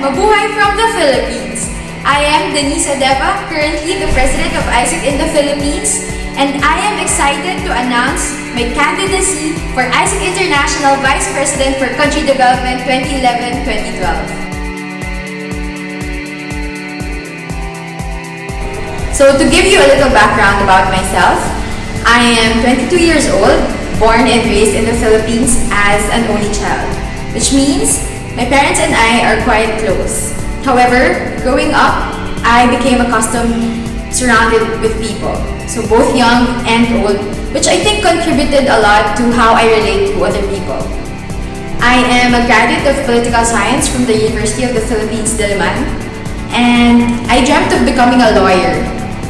Mabuhay from the Philippines! I am Denise Adeva, currently the President of ISEC in the Philippines, and I am excited to announce my candidacy for ISEC International Vice President for Country Development 2011-2012. So to give you a little background about myself, I am 22 years old, born and raised in the Philippines as an only child, which means my parents and I are quite close. However, growing up, I became accustomed surrounded with people, so both young and old, which I think contributed a lot to how I relate to other people. I am a graduate of political science from the University of the Philippines, Diliman, and I dreamt of becoming a lawyer.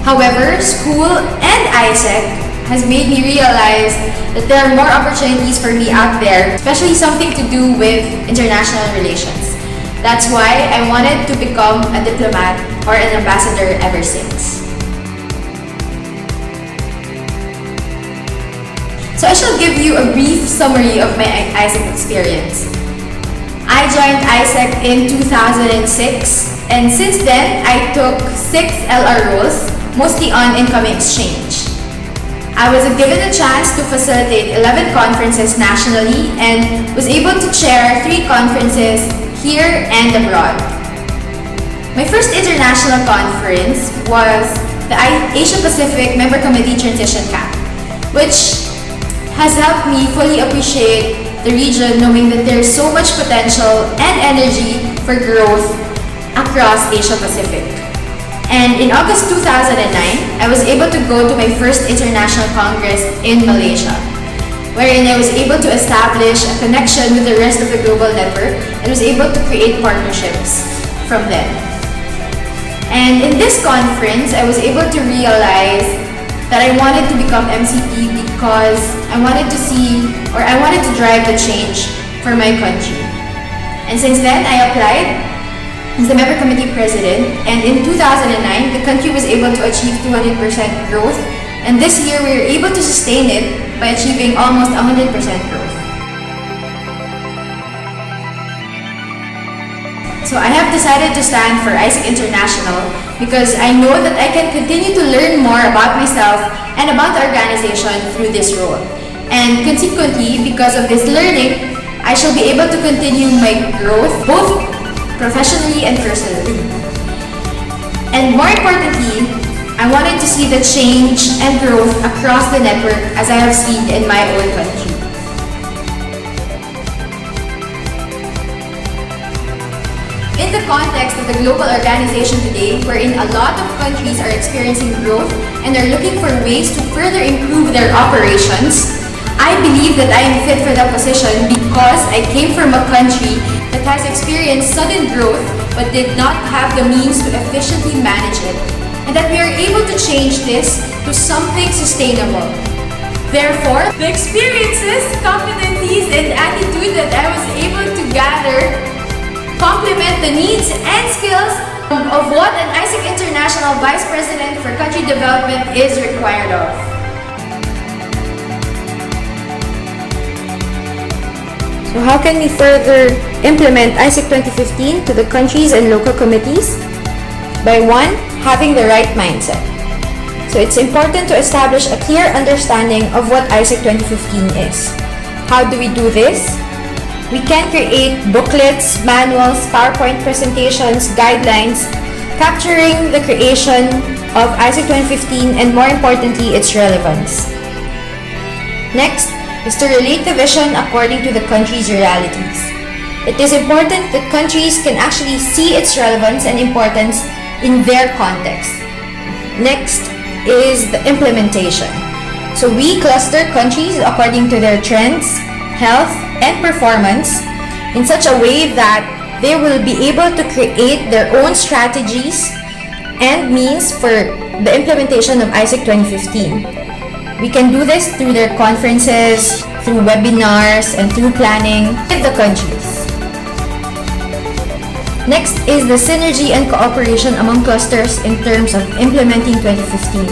However, school and ISEC has made me realize that there are more opportunities for me out there, especially something to do with international relations. That's why I wanted to become a diplomat or an ambassador ever since. So I shall give you a brief summary of my ISEC experience. I joined ISEC in 2006, and since then I took 6 LR roles, mostly on incoming exchange. I was given a chance to facilitate 11 conferences nationally and was able to chair 3 conferences here and abroad. My first international conference was the Asia Pacific Member Committee Transition Camp, which has helped me fully appreciate the region, knowing that there's so much potential and energy for growth across Asia Pacific. And in August 2009, I was able to go to my first international congress in Malaysia, wherein I was able to establish a connection with the rest of the global network and was able to create partnerships from them. And in this conference, I was able to realize that I wanted to become MCP because I wanted to drive the change for my country. And since then, I applied as the member committee president, and in 2009, the country was able to achieve 200% growth, and this year we were able to sustain it by achieving almost 100% growth. So I have decided to stand for ISEC International because I know that I can continue to learn more about myself and about the organization through this role. And consequently, because of this learning, I shall be able to continue my growth both professionally and personally. And more importantly, I wanted to see the change and growth across the network as I have seen in my own country. In the context of the global organization today, wherein a lot of countries are experiencing growth and are looking for ways to further improve their operations, I believe that I am fit for the position because I came from a country that has experienced sudden growth but did not have the means to efficiently manage it, and that we are able to change this to something sustainable. Therefore, the experiences, competencies, and attitude that I was able to gather complement the needs and skills of what an ISEC International Vice President for Country Development is required of. So how can we further implement ISEC 2015 to the countries and local committees? By 1, having the right mindset. So it's important to establish a clear understanding of what ISEC 2015 is. How do we do this? We can create booklets, manuals, PowerPoint presentations, guidelines, capturing the creation of ISEC 2015 and more importantly, its relevance. Next is to relate the vision according to the country's realities. It is important that countries can actually see its relevance and importance in their context. Next is the implementation. So we cluster countries according to their trends, health, and performance in such a way that they will be able to create their own strategies and means for the implementation of ISEC 2015. We can do this through their conferences, through webinars, and through planning with the countries. Next is the synergy and cooperation among clusters in terms of implementing 2015.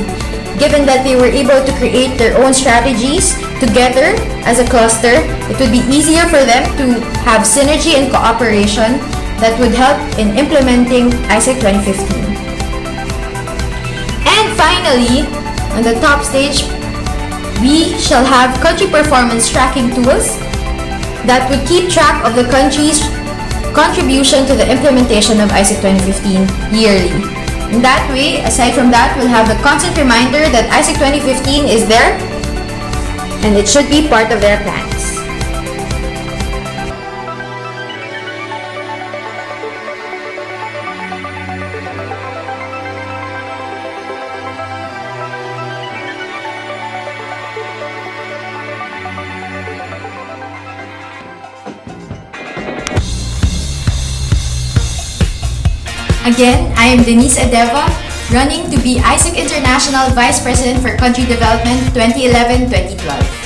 Given that they were able to create their own strategies together as a cluster, it would be easier for them to have synergy and cooperation that would help in implementing ISEC 2015. And finally, on the top stage, we shall have country performance tracking tools that would keep track of the country's contribution to the implementation of ISEC 2015 yearly. In that way, aside from that, we'll have a constant reminder that ISEC 2015 is there and it should be part of their plans. Again, I am Denise Adeva, running to be ISEC International Vice President for Country Development 2011-2012.